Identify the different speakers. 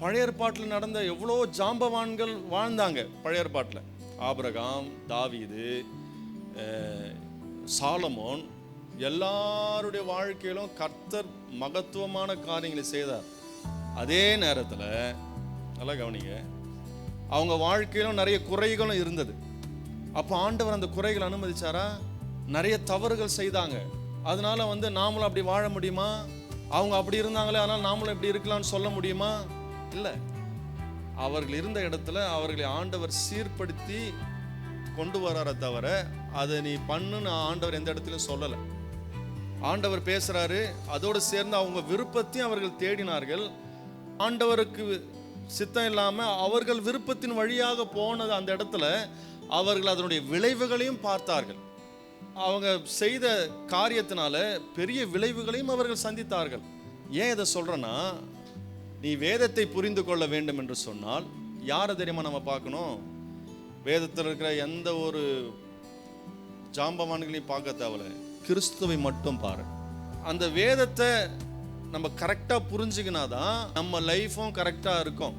Speaker 1: பழைய ஏற்பாட்டில் நடந்த எவ்வளோ ஜாம்பவான்கள் வாழ்ந்தாங்க. பழைய ஏற்பாட்டில் ஆபிரகாம், தாவீது, சாலமோன், எல்லாருடைய வாழ்க்கையிலும் கர்த்தர் மகத்துவமான காரியங்களை செய்தார். அதே நேரத்தில் நல்லா கவனிங்க, அவங்க வாழ்க்கையிலும் நிறைய குறைகளும் இருந்தது. அப்போ ஆண்டவர் அந்த குறைகளை அனுமதிச்சாரா? நிறைய தவறுகள் செய்தாங்க. அதனால நாமளும் அப்படி வாழ முடியுமா? அவங்க அப்படி இருந்தாங்களே, அதனால் நாமளும் இப்படி இருக்கலாம்னு சொல்ல முடியுமா? இல்லை. அவர்கள் இருந்த இடத்துல அவர்களை ஆண்டவர் சீர்படுத்தி கொண்டு வரார தவிர அதை நீ பண்ணுன்னு ஆண்டவர் எந்த இடத்துலையும் சொல்லலை. ஆண்டவர் பேசுறாரு, அதோடு சேர்ந்து அவங்க விருப்பத்தையும் அவர்கள் தேடினார்கள். ஆண்டவருக்கு சித்தம் இல்லாம அவர்கள் விருப்பத்தின் வழியாக போனது அந்த இடத்துல அவர்கள் அதனுடைய விளைவுகளையும் பார்த்தார்கள். அவங்க செய்த காரியத்தினால பெரிய விளைவுகளையும் அவர்கள் சந்தித்தார்கள். ஏன் இதை சொல்றேன்னா, நீ வேதத்தை புரிந்து கொள்ள வேண்டும் என்று சொன்னால் யாரை தெரியுமா நம்ம பார்க்கணும்? வேதத்தில் இருக்கிற எந்த ஒரு ஜாம்பவான்களையும் பார்க்க தேவையில்ல, கிறிஸ்துவை மட்டும் பாரு. அந்த வேதத்தை நம்ம கரெக்டாக புரிஞ்சுக்கினாதான் நம்ம லைஃப்பும் கரெக்டாக இருக்கும்.